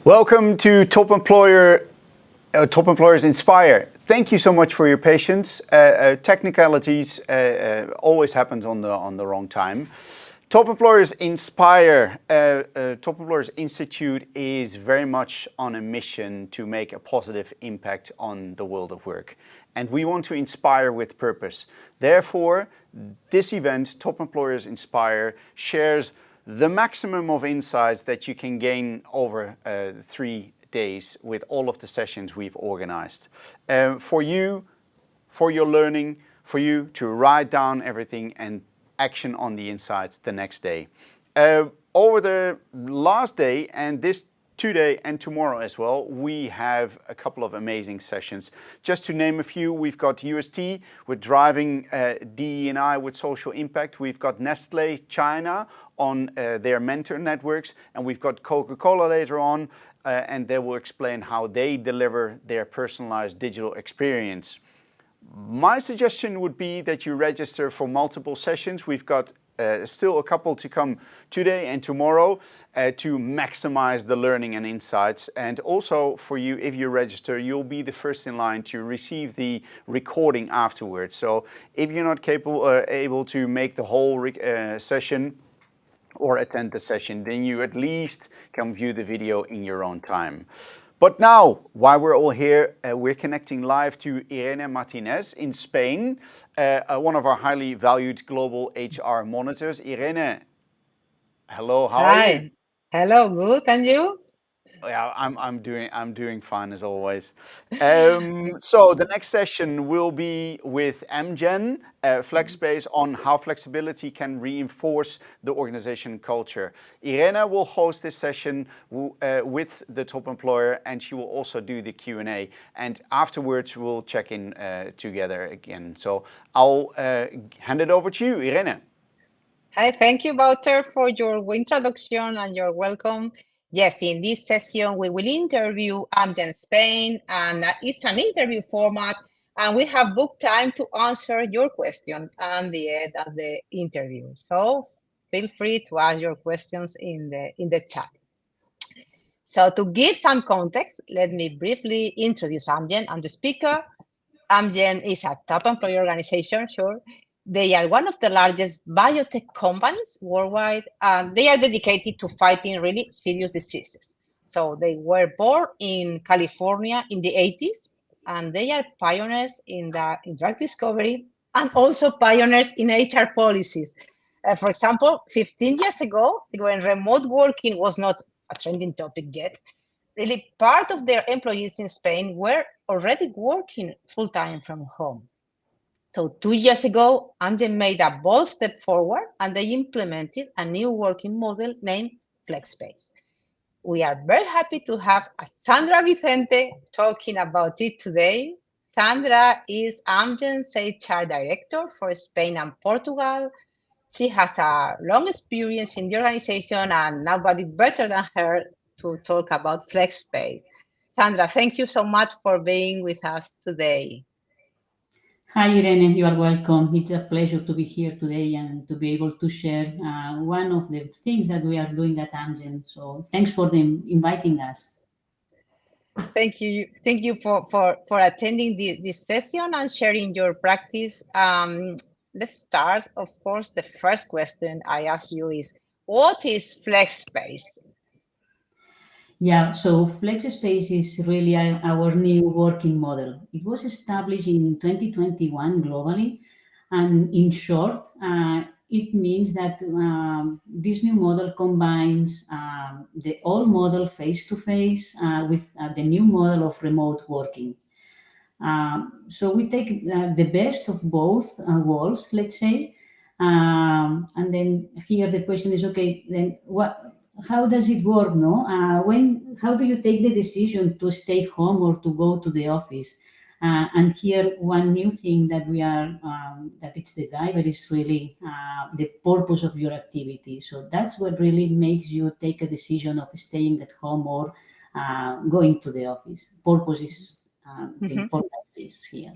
Welcome to Top Employers Inspire. Thank you so much for your patience. Technicalities always happens on the wrong time. Top Employers Inspire, Top Employers Institute is very much on a mission to make a positive impact on the world of work. And we want to inspire with purpose. Therefore, this event, Top Employers Inspire, shares the maximum of insights that you can gain over 3 days with all of the sessions we've organized. For you, for your learning, for you to write down everything and action on the insights the next day. Over the last day and this today and tomorrow as well, we have a couple of amazing sessions. Just to name a few, we've got UST with driving DE&I with social impact. We've got Nestle China on their mentor networks, and we've got Coca-Cola later on, and they will explain how they deliver their personalized digital experience. My suggestion would be that you register for multiple sessions. We've got still a couple to come today and tomorrow to maximize the learning and insights. And also for you, if you register, you'll be the first in line to receive the recording afterwards. So if you're not able to make the whole session or attend the session, then you at least can view the video in your own time. But now, while we're all here, we're connecting live to Irene Martínez in Spain, one of our highly valued global HR monitors. Irene, hello, how are you? Hello, good, and you? Yeah, I'm doing fine as always. So the next session will be with Amgen, FlexSpace, on how flexibility can reinforce the organization culture. Irene will host this session with the top employer, and she will also do the Q&A. And afterwards, we'll check in together again. So I'll hand it over to you, Irene. Hi, thank you, Wouter, for your introduction and your welcome. Yes, in this session, we will interview Amgen Spain, and it's an interview format, and we have booked time to answer your questions at the end of the interview. So feel free to ask your questions in the chat. So to give some context, let me briefly introduce Amgen. I'm the speaker. Amgen is a top employer organization, sure. They are one of the largest biotech companies worldwide, and they are dedicated to fighting really serious diseases. So they were born in California in the 80s, and they are pioneers in drug discovery and also pioneers in HR policies. For example, 15 years ago, when remote working was not a trending topic yet, really part of their employees in Spain were already working full-time from home. So 2 years ago, Amgen made a bold step forward and they implemented a new working model named FlexSpace. We are very happy to have Sandra Vicente talking about it today. Sandra is Amgen's HR Director for Spain and Portugal. She has a long experience in the organization and nobody better than her to talk about FlexSpace. Sandra, thank you so much for being with us today. Hi, Irene, you are welcome. It's a pleasure to be here today and to be able to share one of the things that we are doing at Amgen. So thanks for inviting us. Thank you for attending this session and sharing your practice. Let's start. Of course, the first question I ask you is, what is FlexSpace? Yeah, so FlexSpace is really our new working model. It was established in 2021 globally, and in short, it means that this new model combines the old model face-to-face with the new model of remote working. So we take the best of both worlds, let's say, and then here the question is, okay, then how does it work, no? How do you take the decision to stay home or to go to the office? And here, one new thing that that it's the driver is really the purpose of your activity. So that's what really makes you take a decision of staying at home or going to the office. Purpose is the important piece here.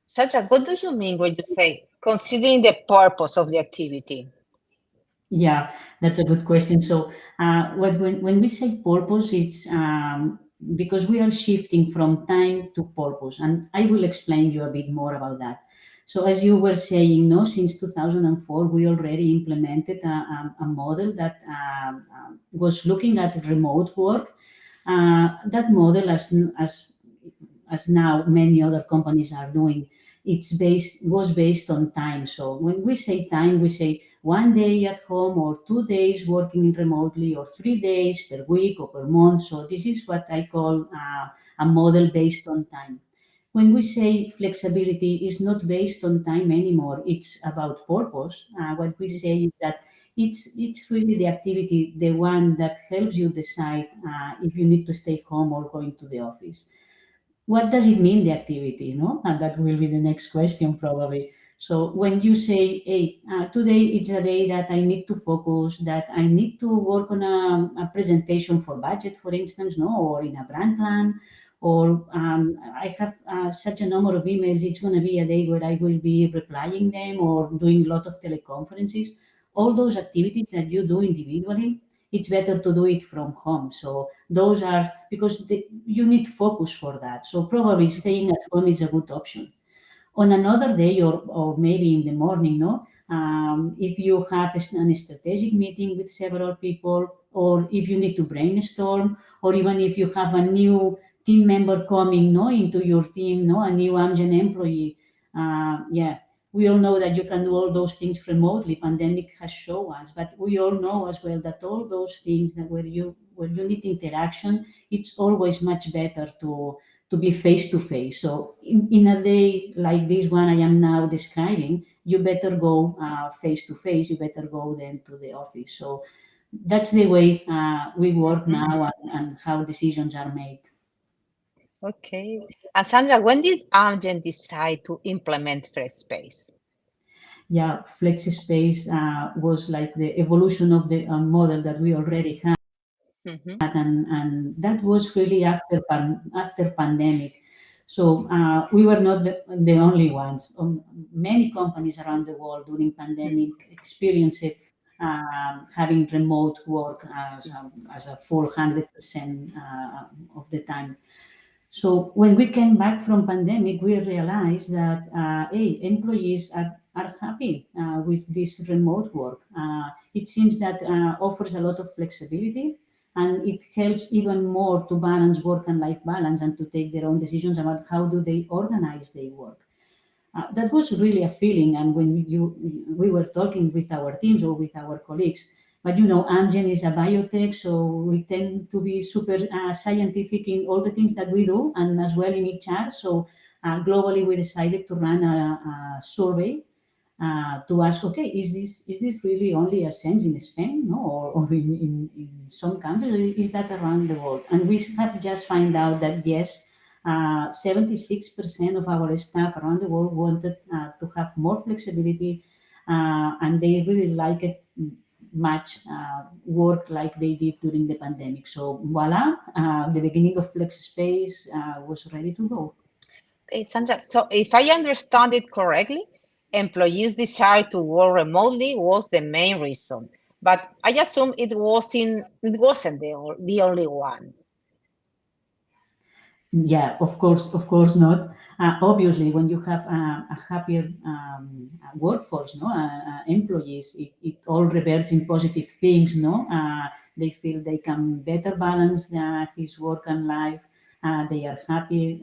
Sandra, what do you mean when you say considering the purpose of the activity? Yeah, that's a good question. So, when we say purpose, it's because we are shifting from time to purpose, and I will explain you a bit more about that. So, as you were saying, no, since 2004, we already implemented a model that was looking at remote work. That model, as now many other companies are doing, was based on time. So when we say time, we say 1 day at home or 2 days working remotely or 3 days per week or per month. So this is what I call a model based on time. When we say flexibility is not based on time anymore, it's about purpose. What we say is that it's really the activity, the one that helps you decide if you need to stay home or going to the office. What does it mean, the activity, and that will be the next question probably. So when you say, hey, today it's a day that I need to focus, that I need to work on a presentation for budget, for instance, or in a brand plan, or I have such a number of emails, it's going to be a day where I will be replying them or doing a lot of teleconferences. All those activities that you do individually, it's better to do it from home. So those are because you need focus for that. So probably staying at home is a good option. On another day, or maybe in the morning, if you have a strategic meeting with several people, or if you need to brainstorm, or even if you have a new team member coming into your team, a new Amgen employee, yeah, we all know that you can do all those things remotely. Pandemic has shown us, but we all know as well that all those things that where you need interaction, it's always much better to be face to face. So in a day like this one I am now describing, you better go face to face. You better go then to the office. So that's the way we work now, and how decisions are made. Okay. And Sandra, when did Amgen decide to implement FlexSpace? Yeah, FlexSpace was like the evolution of the model that we already had, and that was really after pandemic. So we were not the only ones. Many companies around the world during pandemic experienced it, having remote work as a full 100% of the time. So when we came back from pandemic, we realized that hey, employees are happy with this remote work. It seems that offers a lot of flexibility, and it helps even more to balance work and life balance and to take their own decisions about how do they organize their work. That was really a feeling. And when we were talking with our teams or with our colleagues, but Amgen is a biotech, so we tend to be super scientific in all the things that we do, and as well in HR. So globally, we decided to run a survey to ask, okay, is this really only a sense in Spain, no, or in some countries, or is that around the world? And we have just found out that yes, 76% of our staff around the world wanted to have more flexibility, and they really like it much work like they did during the pandemic. So voila, the beginning of FlexSpace was ready to go. Okay, Sandra, so if I understand it correctly, employees' desire to work remotely was the main reason, but I assume it wasn't the only one. Yeah, of course not. Obviously, when you have a happier workforce, employees, it all reverts in positive things. They feel they can better balance his work and life. They are happy,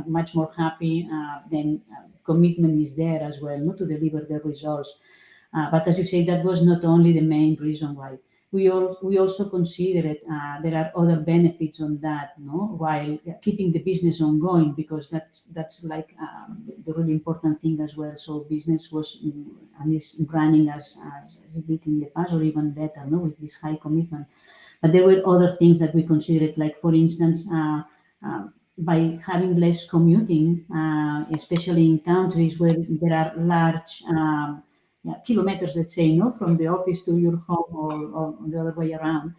much more happy. Then commitment is there as well, to deliver the results. But as you say, that was not only the main reason why. We also consider it. There are other benefits on that, while keeping the business ongoing, because that's like the really important thing as well. So business was and is running as it did in the past, or even better, with this high commitment. But there were other things that we considered, like for instance, by having less commuting, especially in countries where there are large kilometers, let's say, from the office to your home, or the other way around.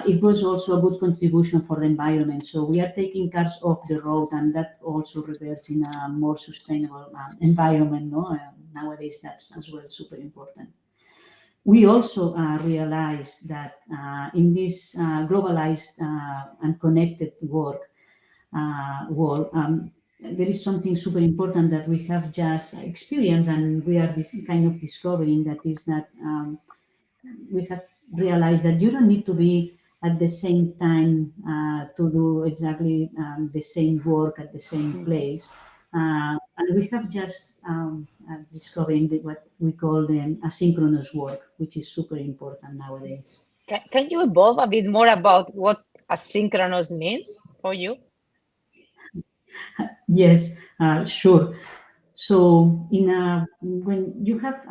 It was also a good contribution for the environment. So we are taking cars off the road, and that also reverts in a more sustainable environment. Nowadays, that's as well super important. We also realize that in this globalized and connected world, there is something super important that we have just experienced, and we are kind of discovering, that is that we have realized that you don't need to be at the same time to do exactly the same work at the same place. And we have just discovering what we call the asynchronous work, which is super important nowadays. Can you evolve a bit more about what asynchronous means for you? Yes, sure. So when you have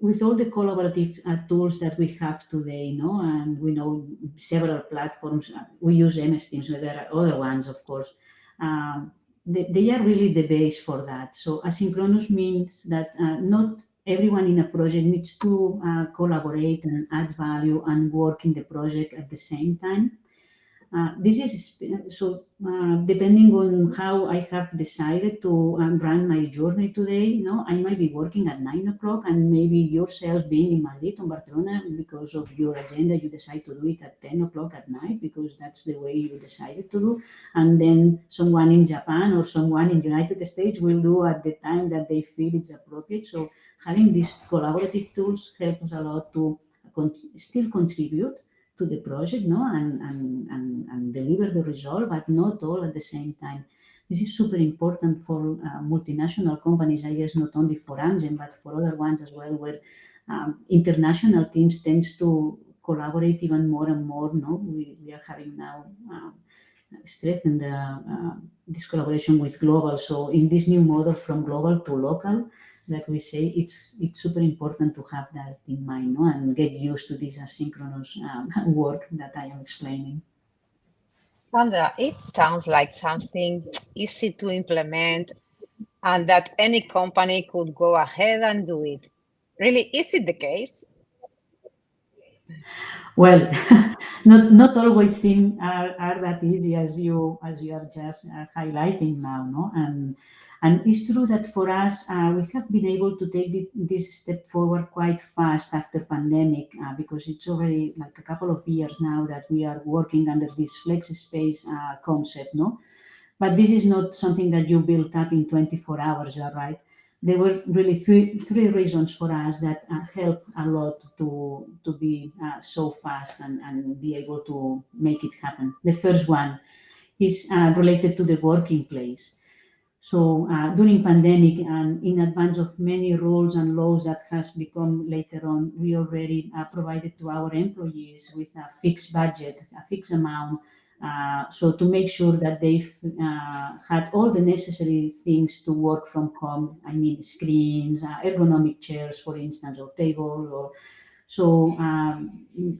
with all the collaborative tools that we have today, and we know several platforms, we use MS Teams, but there are other ones, of course. They are really the base for that. So asynchronous means that not everyone in a project needs to collaborate and add value and work in the project at the same time. This is so depending on how I have decided to run my journey today. I might be working at 9 o'clock, and maybe yourself being in Madrid or Barcelona, because of your agenda, you decide to do it at 10 o'clock at night because that's the way you decided to do. And then someone in Japan or someone in United States will do at the time that they feel it's appropriate. So having these collaborative tools helps a lot to still contribute to the project, and deliver the result, but not all at the same time. This is super important for multinational companies, I guess, not only for Amgen, but for other ones as well, where international teams tends to collaborate even more and more. We are having now strengthened this collaboration with global. So in this new model from global to local, that we say, it's super important to have that in mind, and get used to this asynchronous work that I am explaining. Sandra, it sounds like something easy to implement and that any company could go ahead and do it. Really, is it the case? Well, not always things are that easy as you are just highlighting now, and it's true that for us we have been able to take this step forward quite fast after pandemic, because it's already like a couple of years now that we are working under this FlexSpace concept, But this is not something that you build up in 24 hours, you are right. There were really three reasons for us that help a lot to be so fast and be able to make it happen. The first one is related to the working place. So during pandemic and in advance of many rules and laws that has become later on, we already provided to our employees with a fixed budget, a fixed amount, so to make sure that they've had all the necessary things to work from home. I mean, screens, ergonomic chairs, for instance, or table. So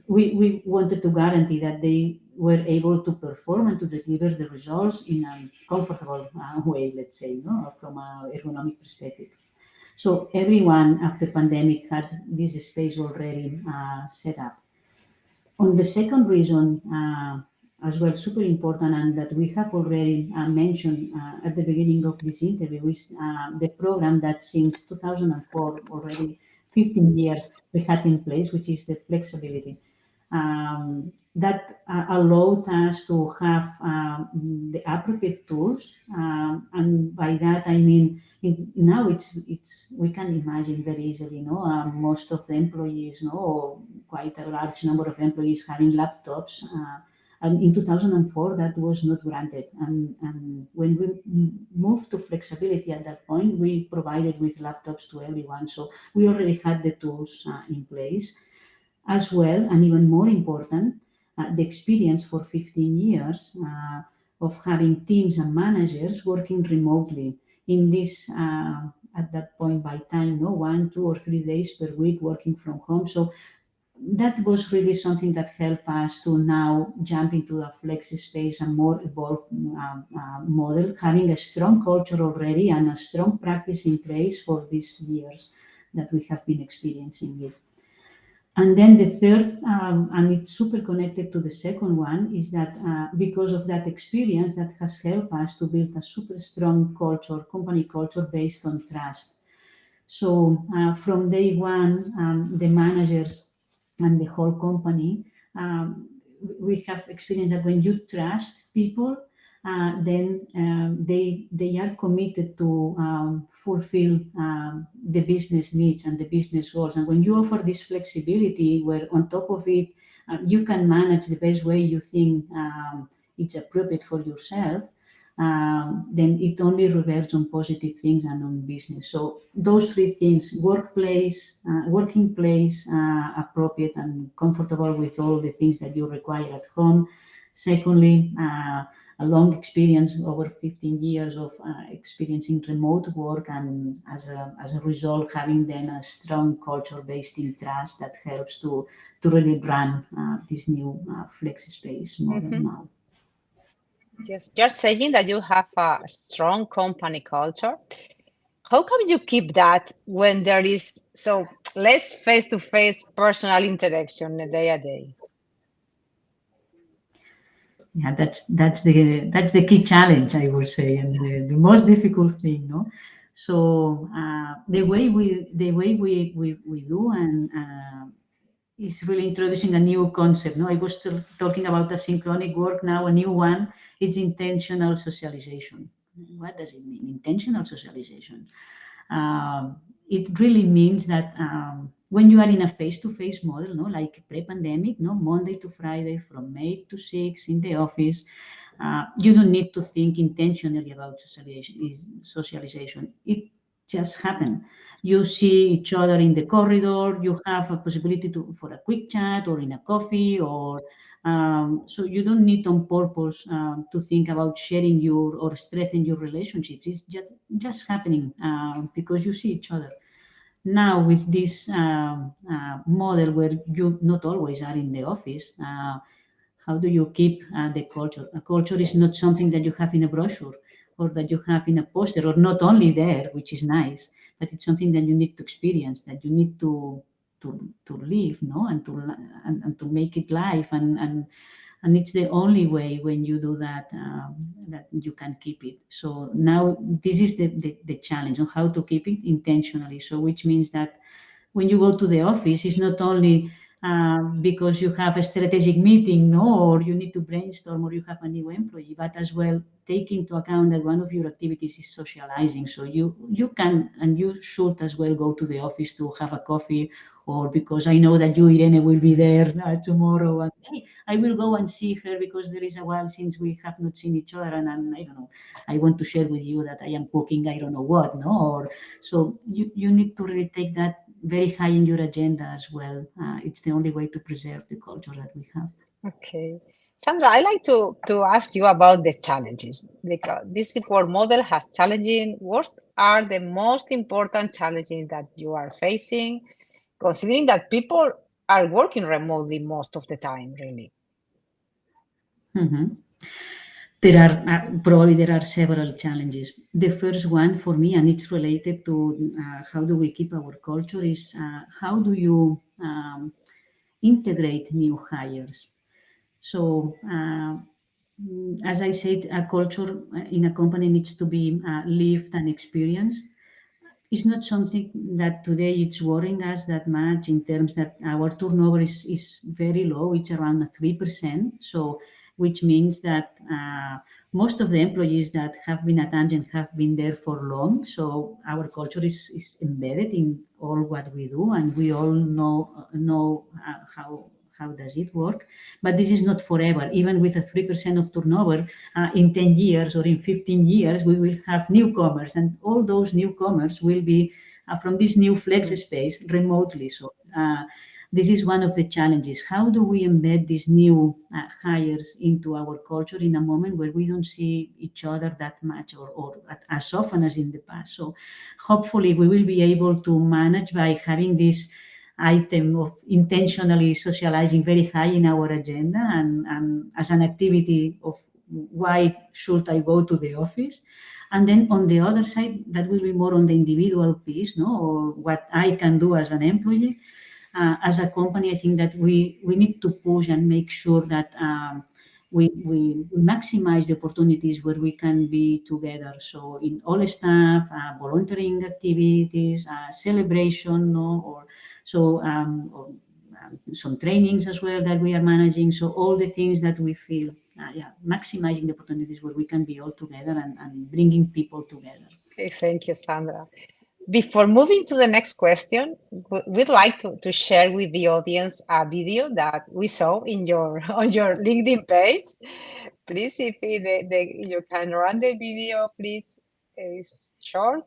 we wanted to guarantee that they were able to perform and to deliver the results in a comfortable way, let's say, from an ergonomic perspective. So everyone after pandemic had this space already set up. On the second reason, as well, super important, and that we have already mentioned at the beginning of this interview, is the program that since 2004, already 15 years, we had in place, which is the flexibility. That allowed us to have the appropriate tools, and by that I mean now it's we can imagine very easily, most of the employees, or quite a large number of employees having laptops. And in 2004, that was not granted. And when we moved to flexibility at that point, we provided with laptops to everyone. So we already had the tools in place. As well, and even more important, the experience for 15 years of having teams and managers working remotely in this, at that point by time, 1, 2, or 3 days per week working from home. So that was really something that helped us to now jump into a FlexSpace and more evolved model, having a strong culture already and a strong practice in place for these years that we have been experiencing it. And then the third, and it's super connected to the second one, is that because of that experience, that has helped us to build a super strong culture, company culture based on trust. So from day one, the managers and the whole company, we have experienced that when you trust people, then they are committed to fulfill the business needs and the business goals. And when you offer this flexibility, where on top of it, you can manage the best way you think it's appropriate for yourself, then it only reverts on positive things and on business. So those three things: working place, appropriate and comfortable with all the things that you require at home. Secondly, a long experience, over 15 years of experience in remote work, and as a result, having then a strong culture based in trust that helps to really run this new FlexSpace model now. Yes, you're saying that you have a strong company culture. How can you keep that when there is so less face-to-face personal interaction day a day? Yeah, that's the key challenge, I would say, and the most difficult thing, no? So the way we do, and is really introducing a new concept. No, I was talking about asynchronic work. Now a new one. It's intentional socialization. What does it mean? Intentional socialization. It really means that when you are in a face-to-face model, no, like pre-pandemic, no, Monday to Friday from 8 to 6 in the office, you don't need to think intentionally about socialization. It just happens. You see each other in the corridor. You have a possibility for a quick chat or in a coffee, or so you don't need on purpose to think about sharing your or strengthening your relationships. It's just happening because you see each other. Now with this model where you not always are in the office, how do you keep the culture? A culture is not something that you have in a brochure or that you have in a poster, or not only there, which is nice, but it's something that you need to experience, that you need to live, no, and to make it live, and it's the only way when you do that that you can keep it. So now this is the challenge on how to keep it intentionally. So which means that when you go to the office, it's not only because you have a strategic meeting, no, or you need to brainstorm, or you have a new employee, but as well take into account that one of your activities is socializing. So you can and you should as well go to the office to have a coffee, or because I know that you, Irene, will be there tomorrow, and hey, I will go and see her because there is a while since we have not seen each other, and I don't know, I want to share with you that I am cooking, I don't know what, no, or so you need to really take that very high in your agenda as well. It's the only way to preserve the culture that we have. Okay. Sandra, I like to ask you about the challenges, because this work model has challenging. What are the most important challenges that you are facing, considering that people are working remotely most of the time, really? Mm-hmm. Probably there are several challenges. The first one for me, and it's related to how do we keep our culture, is how do you integrate new hires? So, as I said, a culture in a company needs to be lived and experienced. It's not something that today it's worrying us that much, in terms that our turnover is very low. It's around 3%. So, which means that most of the employees that have been at Amgen have been there for long. So our culture is embedded in all what we do, and we all know how does it work. But this is not forever. Even with a 3% of turnover, in 10 years or in 15 years, we will have newcomers, and all those newcomers will be from this new FlexSpace remotely. So this is one of the challenges. How do we embed these new hires into our culture in a moment where we don't see each other that much, or as often as in the past? So hopefully we will be able to manage by having this item of intentionally socializing very high in our agenda, and as an activity of why should I go to the office. And then on the other side, that will be more on the individual piece, no, or what I can do as an employee. As a company, I think that we need to push and make sure that we maximize the opportunities where we can be together. So in all staff, volunteering activities, celebration, no, or so some trainings as well that we are managing. So all the things that we feel, maximizing the opportunities where we can be all together and bringing people together. Okay, thank you, Sandra. Before moving to the next question, we'd like to share with the audience a video that we saw in on your LinkedIn page. Please, if you can run the video, please. It's short.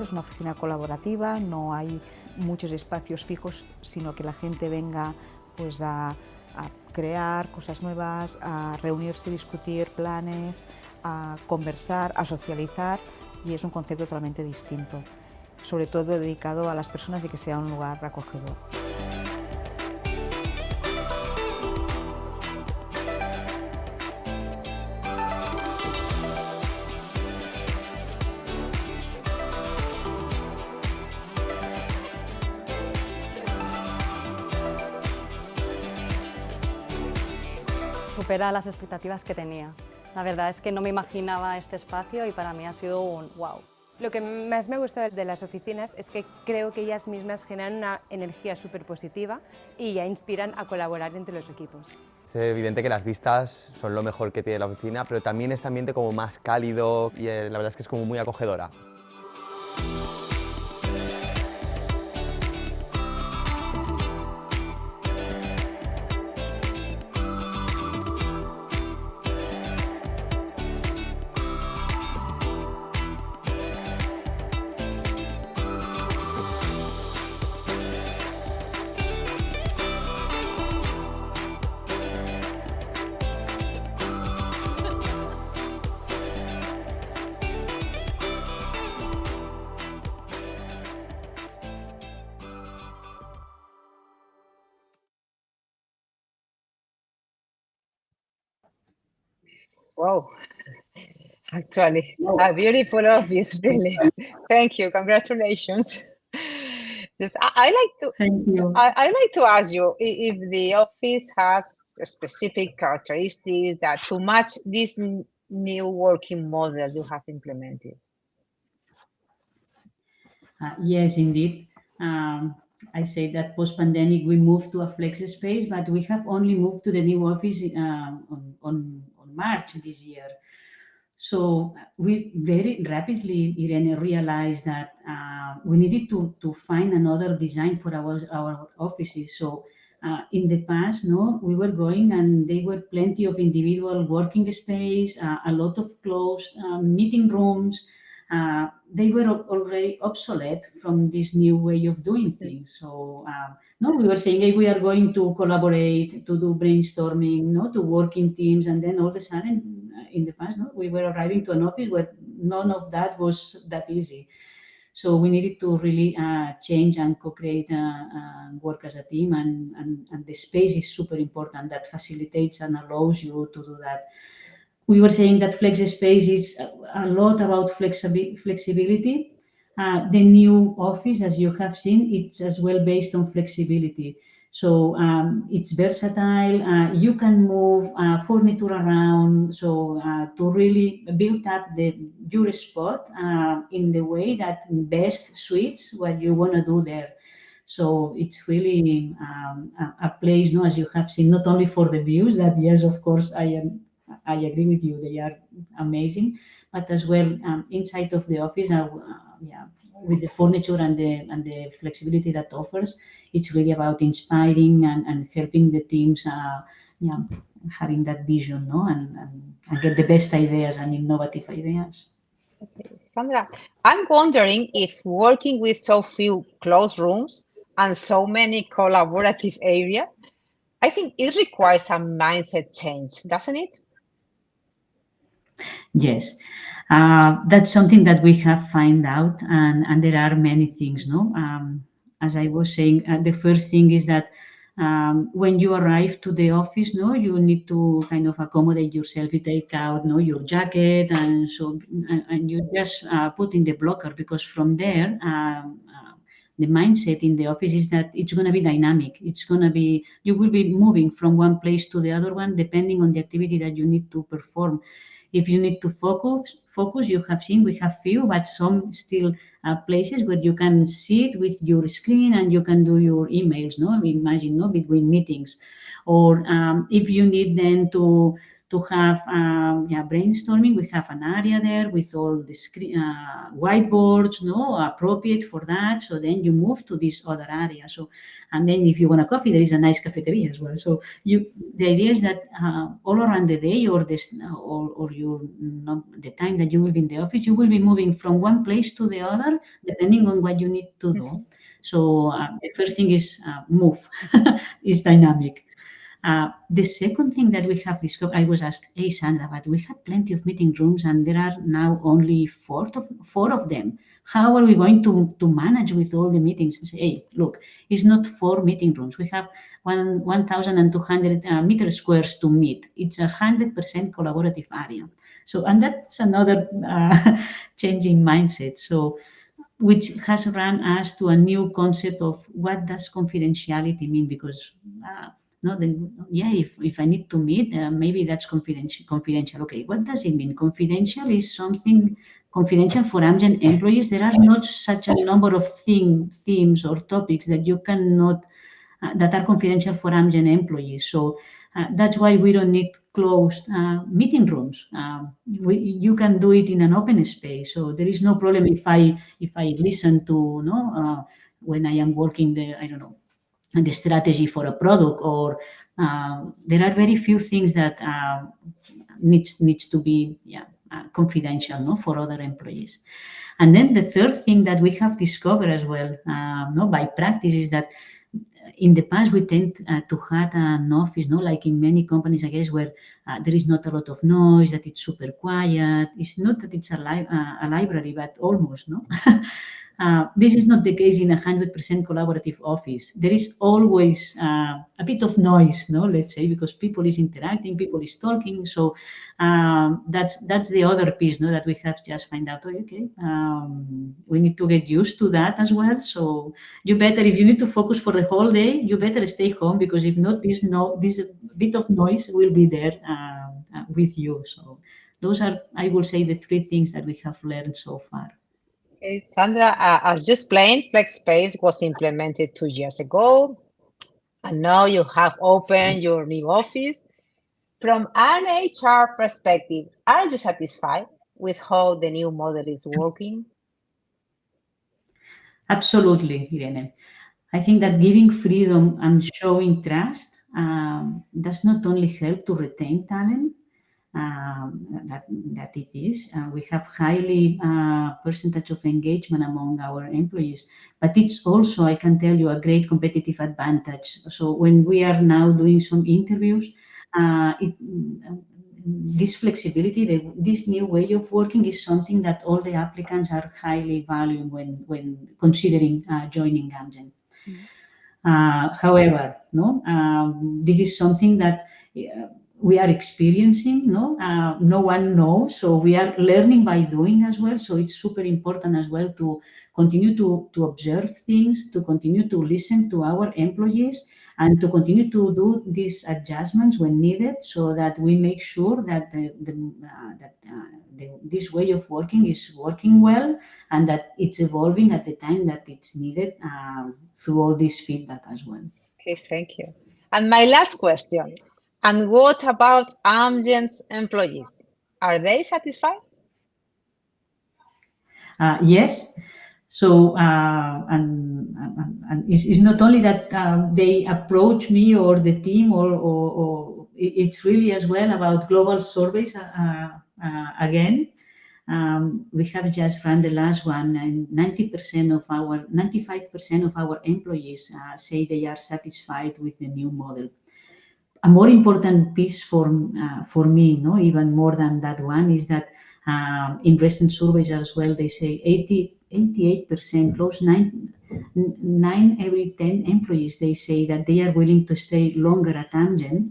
Es una oficina colaborativa, no hay muchos espacios fijos, sino que la gente venga pues, a crear cosas nuevas, a reunirse, discutir planes, a conversar, a socializar, y es un concepto totalmente distinto, sobre todo dedicado a las personas y que sea un lugar acogedor. Supera las expectativas que tenía. La verdad es que no me imaginaba este espacio y para mí ha sido un wow. Lo que más me gusta de las oficinas es que creo que ellas mismas generan una energía súper positiva y ya inspiran a colaborar entre los equipos. Es evidente que las vistas son lo mejor que tiene la oficina, pero también este ambiente como más cálido y la verdad es que es como muy acogedora. Wow, actually, a beautiful office, really. Thank you, congratulations. Yes, I like to. Thank you. I like to ask you if the office has specific characteristics that to match this new working model you have implemented. Yes, indeed. I say that post-pandemic we moved to a FlexSpace, but we have only moved to the new office on March this year. So we very rapidly, Irene, realized that we needed to find another design for our offices. So in the past, no, we were going and there were plenty of individual working space, a lot of closed meeting rooms. They were already obsolete from this new way of doing things. So no, we were saying, hey, we are going to collaborate, to do brainstorming, no, to work in teams, and then all of a sudden, in the past, no, we were arriving to an office where none of that was that easy. So we needed to really change and co-create work as a team, and the space is super important. That facilitates and allows you to do that. We were saying that FlexSpace is a lot about flexibility. The new office, as you have seen, it's as well based on flexibility. So it's versatile. You can move furniture around. So to really build up your spot in the way that best suits what you want to do there. So it's really a place, no, as you have seen, not only for the views that, yes, of course, I agree with you, they are amazing, but as well inside of the office, with the furniture and the flexibility that offers, it's really about inspiring and helping the teams, having that vision, no, and get the best ideas and innovative ideas. Okay, Sandra, I'm wondering if working with so few closed rooms and so many collaborative areas, I think it requires a mindset change, doesn't it? Yes. That's something that we have found out, and there are many things, no? As I was saying, the first thing is that when you arrive to the office, no, you need to kind of accommodate yourself. You take out, no, your jacket, and so and you just put in the blocker, because from there, the mindset in the office is that it's going to be dynamic. It's going to be, you will be moving from one place to the other one depending on the activity that you need to perform. If you need to focus, you have seen we have few, but some still places where you can sit with your screen and you can do your emails, no? Imagine, no, between meetings. Or if you need then to have brainstorming, we have an area there with all the screen, whiteboards, no, appropriate for that. So then you move to this other area. So, and then if you want a coffee, there is a nice cafeteria as well. So the idea is that all around the day, or this, or your the time that you will be in the office, you will be moving from one place to the other depending on what you need to do. So the first thing is move, is dynamic. The second thing that we have discovered, I was asked, hey Sandra, but we had plenty of meeting rooms and there are now only four of them. How are we going to manage with all the meetings? And say, hey, look, it's not 4 meeting rooms. We have 1,200 meter squares to meet. It's 100% collaborative area. So, and that's another changing mindset. So, which has run us to a new concept of what does confidentiality mean? Because if I need to meet, maybe that's confidential. Okay, what does it mean? Confidential is something confidential for Amgen employees. There are not such a number of themes or topics that you cannot that are confidential for Amgen employees. So that's why we don't need closed meeting rooms. You can do it in an open space. So there is no problem if I listen to when I am working there, I don't know, the strategy for a product, or there are very few things that needs to be confidential, no, for other employees. And then the third thing that we have discovered as well, by practice, is that in the past we tend to have an office, like in many companies, I guess, where there is not a lot of noise, that it's super quiet. It's not that it's a library, but almost, no. This is not the case in 100% collaborative office. There is always a bit of noise, let's say, because people is interacting, people is talking. So that's the other piece, that we have just find out. Okay, we need to get used to that as well. So you better, if you need to focus for the whole day, you better stay home, because if not, this bit of noise will be there with you. So those are, I will say, the 3 things that we have learned so far. Okay, Sandra, as you explained, FlexSpace was implemented 2 years ago, and now you have opened your new office. From an HR perspective, are you satisfied with how the new model is working? Absolutely, Irene. I think that giving freedom and showing trust does not only help to retain talent, that it is. We have highly percentage of engagement among our employees, but it's also, I can tell you, a great competitive advantage. So when we are now doing some interviews, this flexibility, this new way of working is something that all the applicants are highly valuing when considering joining Amgen. However, this is something that we are experiencing, no one knows, so we are learning by doing as well. So it's super important as well to continue to observe things, to continue to listen to our employees, and to continue to do these adjustments when needed, so that we make sure that this way of working is working well, and that it's evolving at the time that it's needed through all this feedback as well. Okay, thank you. And my last question, and what about Amgen's employees? Are they satisfied? Yes. So, and it's not only that they approach me or the team, or it's really as well about global surveys. Again, we have just run the last one, and 95% of our employees say they are satisfied with the new model. a more important piece for me, even more than that one, is that in recent surveys as well, they say 88%, close 9 every 10 employees, they say that they are willing to stay longer at Amgen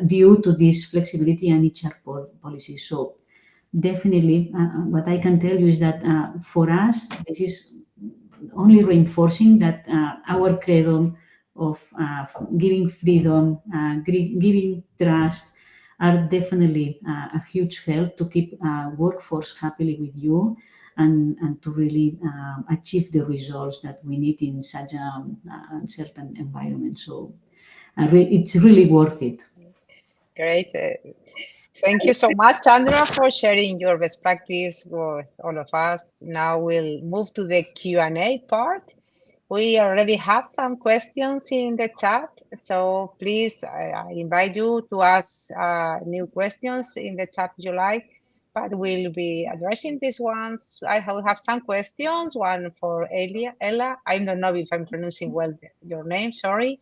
due to this flexibility and HR policy. So definitely, what I can tell you is that for us, this is only reinforcing that our credo of giving freedom, giving trust are definitely a huge help to keep workforce happily with you and to really achieve the results that we need in such an uncertain environment. So it's really worth it. Great. Thank you so much, Sandra, for sharing your best practice with all of us. Now we'll move to the Q&A part. We already have some questions in the chat, so please, I invite you to ask new questions in the chat if you like, but we'll be addressing these ones. I have some questions, one for Ella. I don't know if I'm pronouncing well your name, sorry.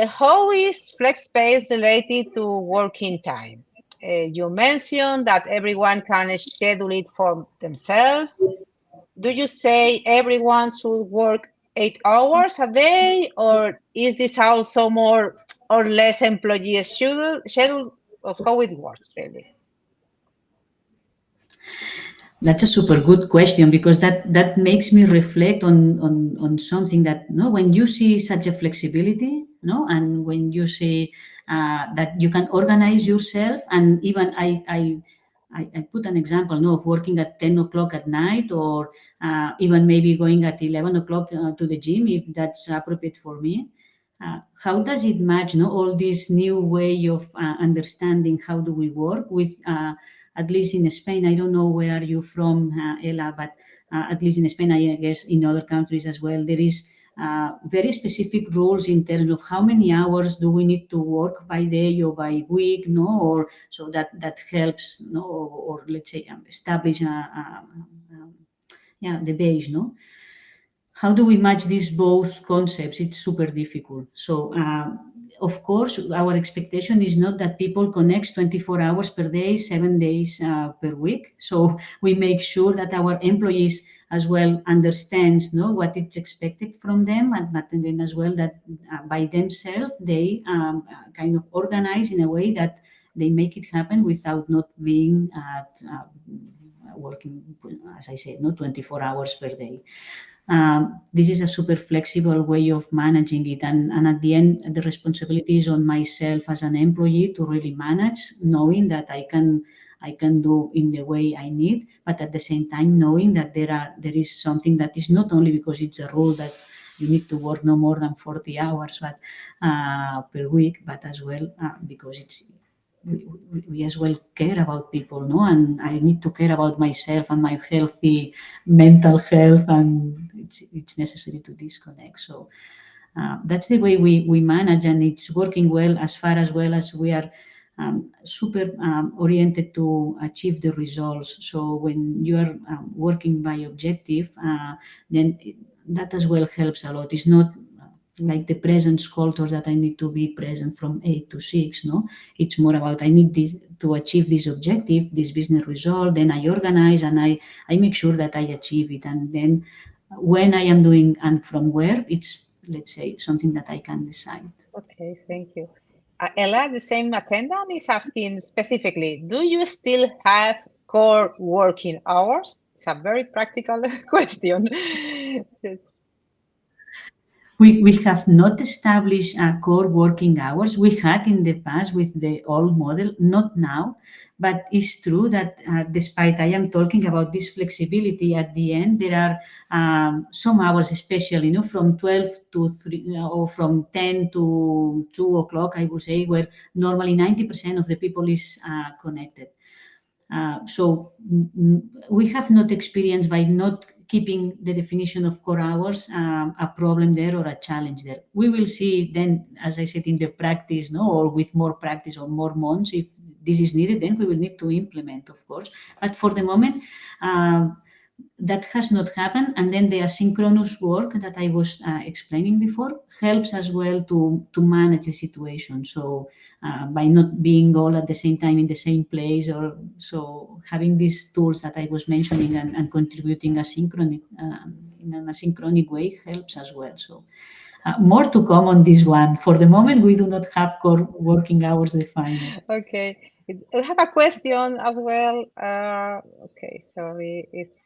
How is FlexSpace related to working time? You mentioned that everyone can schedule it for themselves. Do you say everyone should work 8 hours a day, or is this also more or less employee schedule of how it works really? That's a super good question, because that makes me reflect on something that when you see such a flexibility, and when you see that you can organize yourself, and even I put an example of working at 10 o'clock at night, or even maybe going at 11 o'clock to the gym if that's appropriate for me. How does it match all this new way of understanding how do we work with at least in Spain? I don't know where are you from, Ella, but at least in Spain, I guess in other countries as well, there is very specific rules in terms of how many hours do we need to work by day or by week, or so that helps, or let's say establish the base, How do we match these both concepts? It's super difficult. So, of course, our expectation is not that people connect 24 hours per day, 7 days per week. So we make sure that our employees as well understands what is expected from them, but then as well that by themselves they kind of organize in a way that they make it happen without not being working, as I said, 24 hours per day. This is a super flexible way of managing it, and at the end, the responsibility is on myself as an employee to really manage, knowing that I can do in the way I need, but at the same time knowing that there is something that is not only because it's a rule that you need to work no more than 40 hours per week, but as well because we as well care about people, and I need to care about myself and my healthy mental health, and it's necessary to disconnect. So that's the way we manage, and it's working well as far as we are super oriented to achieve the results. So when you are working by objective, then that as well helps a lot. It's not like the presence culture that I need to be present from 8 to 6, It's more about I need this to achieve this objective, this business result, then I organize and I make sure that I achieve it. And then when I am doing and from where, it's, let's say, something that I can decide. Okay, thank you. Ella, the same attendant is asking specifically, do you still have core working hours? It's a very practical question. Yes. We have not established core working hours. We had in the past with the old model, not now, but it's true that despite I am talking about this flexibility, at the end there are some hours, especially from 12 to 3 or from 10 to 2 o'clock, I would say, where normally 90% of the people is connected. So we have not experienced by not keeping the definition of core hours a problem there or a challenge there. We will see then, as I said, in the practice, or with more practice or more months, if this is needed, then we will need to implement, of course. But for the moment, that has not happened. And then the asynchronous work that I was explaining before helps as well to manage the situation. So by not being all at the same time in the same place, or so having these tools that I was mentioning and contributing asynchronic, in an asynchronic way helps as well. So more to come on this one. For the moment, we do not have core working hours defined. Okay, I have a question as well. Okay, sorry, it's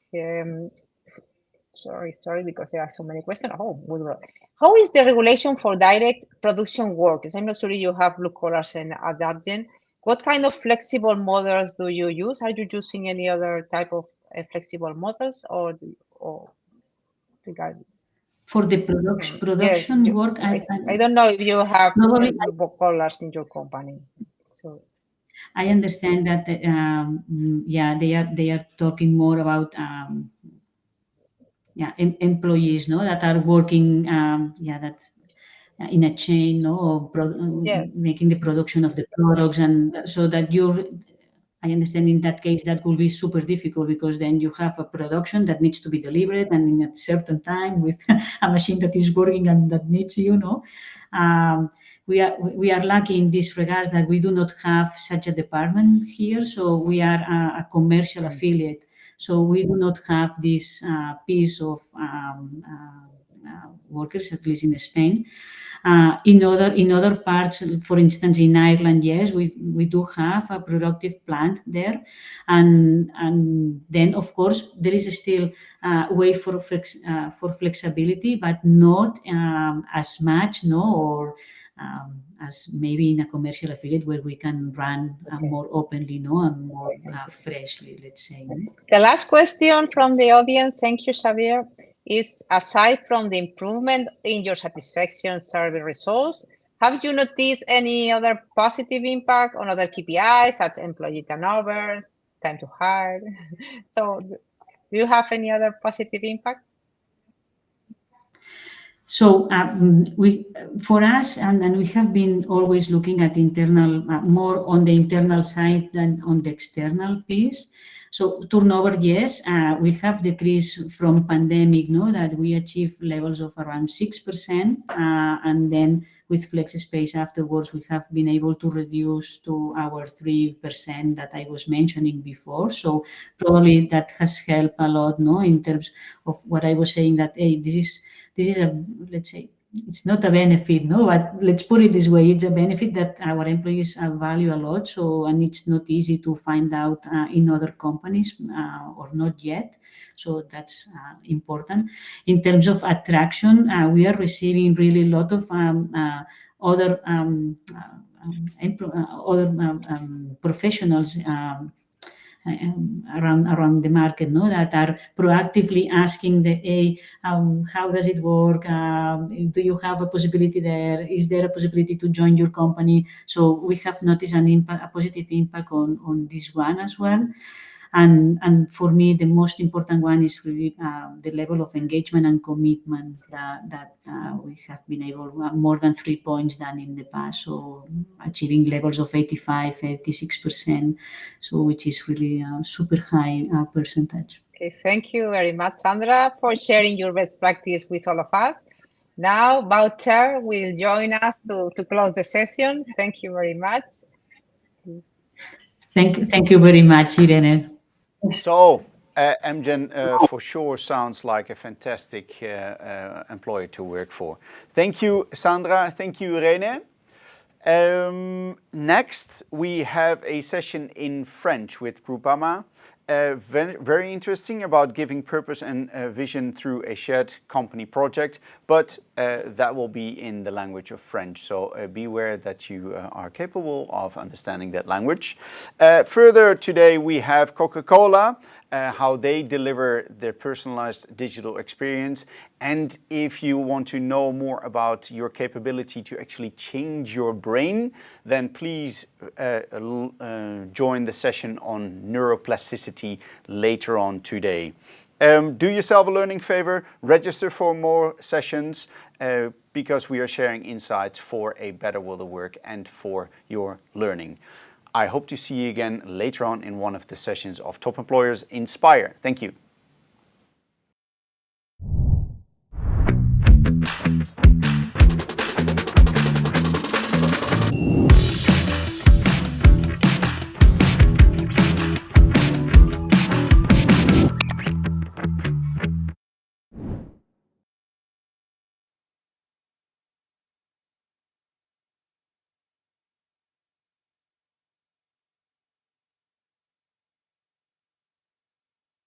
sorry, because there are so many questions. Oh, well, how is the regulation for direct production work? Because I'm not sure you have blue collars and at Amgen. What kind of flexible models do you use? Are you using any other type of flexible models, or regarding? For the Yes, production work, I don't know if you have probably blue collars in your company. So I understand that yeah, they are talking more about yeah, employees, no, that are working yeah, that in a chain, no, or yeah, making the production of the products, and so that you're. I understand in that case that will be super difficult, because then you have a production that needs to be delivered and in a certain time with a machine that is working and that needs you, know. We are lucky in this regards that we do not have such a department here, so we are a commercial affiliate. So we do not have this piece of workers, at least in Spain. In other parts, for instance, in Ireland, yes, we do have a productive plant there, and then of course there is still a way for flexibility, but not as much, no, or as maybe in a commercial affiliate where we can run more openly, no, and more freshly, let's say. No? The last question from the audience, thank you, Xavier, is aside from the improvement in your satisfaction survey results, have you noticed any other positive impact on other KPIs, such as employee turnover, time to hire? So do you have any other positive impact? So for us, and we have been always looking at internal, more on the internal side than on the external piece. So turnover, yes, we have decreased from pandemic, no, that we achieved levels of around 6%, and then with FlexSpace afterwards, we have been able to reduce to our 3% that I was mentioning before. So probably that has helped a lot, no, in terms of what I was saying, that hey, this is a, let's say, it's not a benefit, no, but let's put it this way, it's a benefit that our employees value a lot. So, and it's not easy to find out in other companies or not yet. So that's important. In terms of attraction, we are receiving really a lot of other professionals around the market, no, that are proactively asking how does it work? Do you have a possibility there? Is there a possibility to join your company? So we have noticed a positive impact on this one as well. And for me, the most important one is really the level of engagement and commitment that we have been able, more than 3 points than in the past. So achieving levels of 85, 86%, so which is really a super high percentage. Okay, thank you very much, Sandra, for sharing your best practice with all of us. Now, Wouter will join us to close the session. Thank you very much. Please. Thank you very much, Irene. So, Amgen for sure sounds like a fantastic employer to work for. Thank you, Sandra. Thank you, Irene. Next, we have a session in French with Groupama. Very interesting, about giving purpose and vision through a shared company project, but that will be in the language of French, so beware that you are capable of understanding that language. Further today we have Coca-Cola, how they deliver their personalized digital experience, and if you want to know more about your capability to actually change your brain, then please join the session on neuroplasticity later on today. Do yourself a learning favor, register for more sessions because we are sharing insights for a better world of work and for your learning. I hope to see you again later on in one of the sessions of Top Employers Inspire. Thank you.